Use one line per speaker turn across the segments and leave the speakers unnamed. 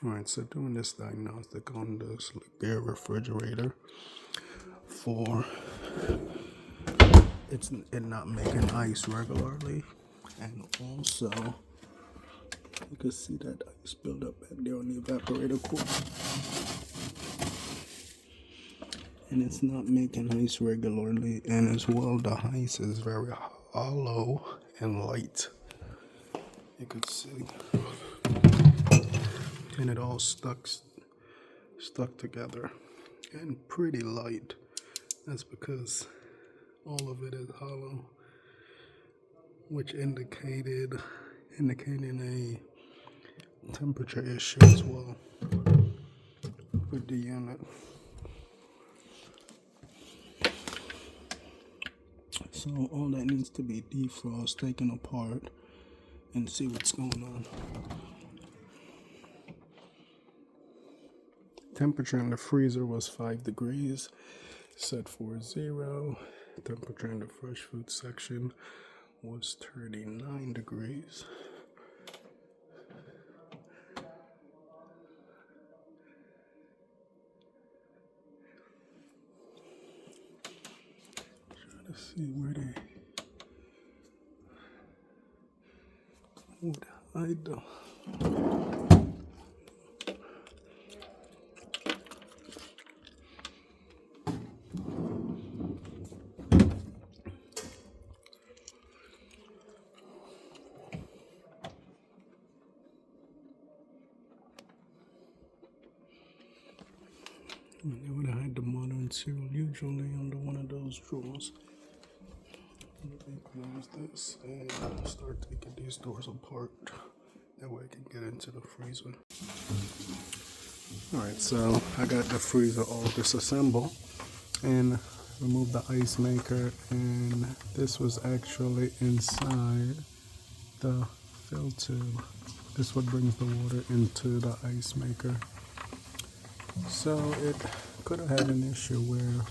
Alright, so doing this diagnostic on this Liebherr refrigerator for it not making ice regularly, and also you can see that ice build up back there on the evaporator core, and it's not making ice regularly, and as well the ice is very hollow and light. You could see, and it all stuck together and pretty light. That's because all of it is hollow, which indicating a temperature issue as well with the unit. So all that needs to be defrost, taken apart, and see what's going on. Temperature in the freezer was 5 degrees, set for 0. Temperature in the fresh food section was 39 degrees. Trying to see where they would hide the they would hide the modern cereal usually under one of those drawers. Let me close this and start taking these doors apart. That way I can get into the freezer. Alright, so I got the freezer all disassembled and removed the ice maker, and this was actually inside the fill tube. This is what brings the water into the ice maker. So it could have had an issue where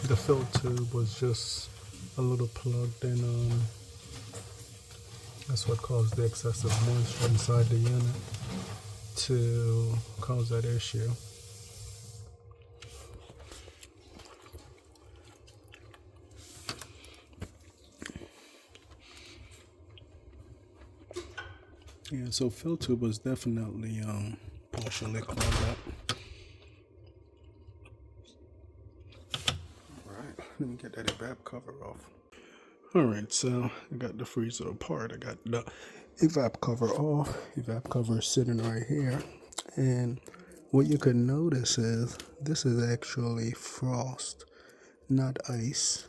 the fill tube was just a little plugged in. That's what caused the excessive moisture inside the unit to cause that issue. Yeah, so fill tube was definitely partially clogged up. Alright, let me get that evap cover off. Alright, so I got the freezer apart. I got the evap cover off. Evap cover is sitting right here. And what you can notice is this is actually frost, not ice.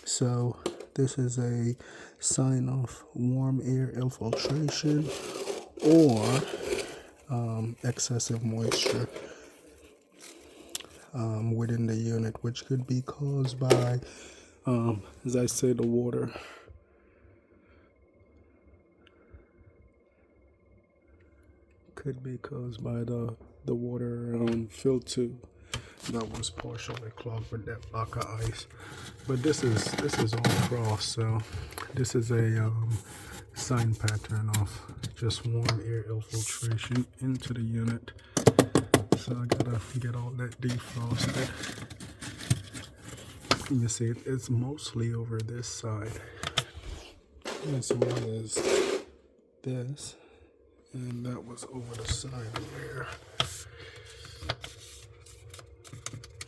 So this is a sign of warm air infiltration or excessive moisture within the unit, which could be caused by, as I said, the water. Could be caused by the water fill tube that was partially clogged with that block of ice. But this is all frost, so this is a sign pattern of just warm air infiltration into the unit. So I gotta get all that defrosted. You see it's mostly over this side as well as this, and that was over the side where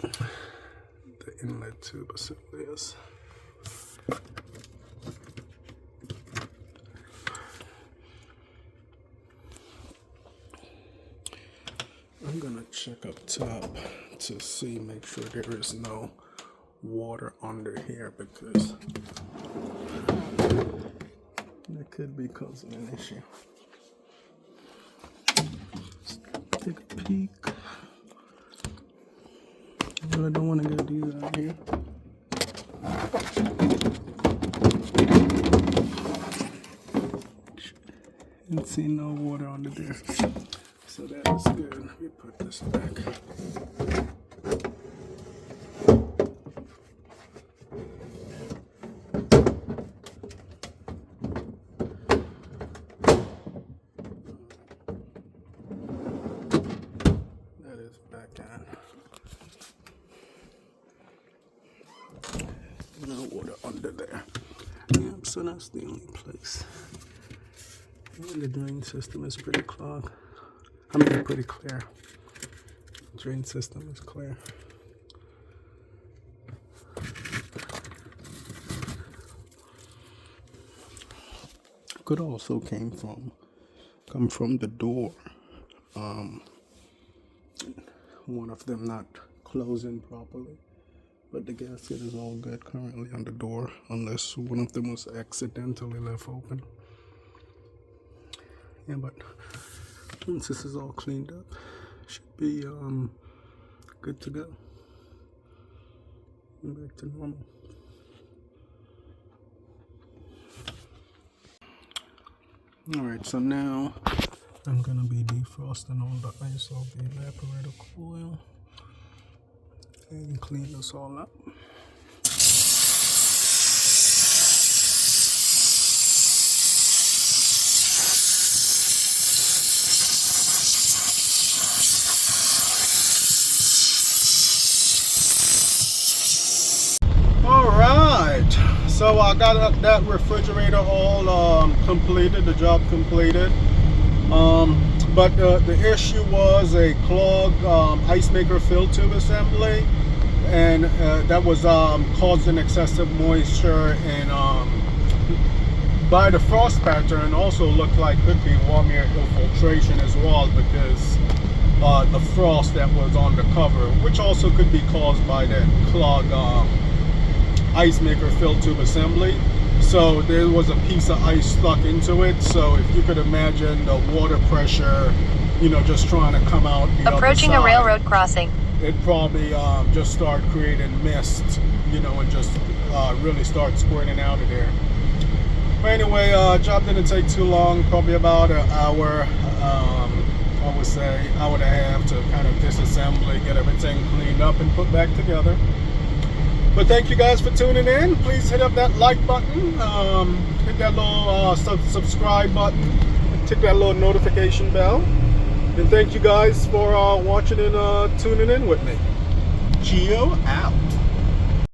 the inlet tube assembly is. I'm gonna check up top to see, make sure there is no water under here, because that could be causing an issue. Take a peek. I really don't want to get these out here. Didn't see no water under there. So that is good. Let me put this back. so that's the only place. And the drain system is pretty clogged. I mean, pretty clear. Drain system is clear. Could also come from the door. One of them not closing properly, but the gasket is all good currently on the door, unless one of them was accidentally left open. Yeah, but once this is all cleaned up, should be good to go. Back to normal. Alright, so now I'm gonna be defrosting all the ice off the evaporator coil and clean this all up. Alright, so I got that refrigerator all completed, the job completed. But the issue was a clogged ice maker fill tube assembly, and that was causing excessive moisture, and by the frost pattern also looked like could be warm air infiltration as well, because the frost that was on the cover, which also could be caused by that clogged ice maker fill tube assembly. So there was a piece of ice stuck into it, so if you could imagine the water pressure, you know, just trying to come out the
approaching
other side,
a railroad crossing,
it probably just start creating mist, you know, and just really start squirting out of there. But anyway, job didn't take too long, probably about an hour, I would say hour and a half to kind of disassemble, get everything cleaned up and put back together. But thank you guys for tuning in. Please hit up that like button, hit that little subscribe button, and tick that little notification bell. And thank you guys for watching and tuning in with me. Geo out.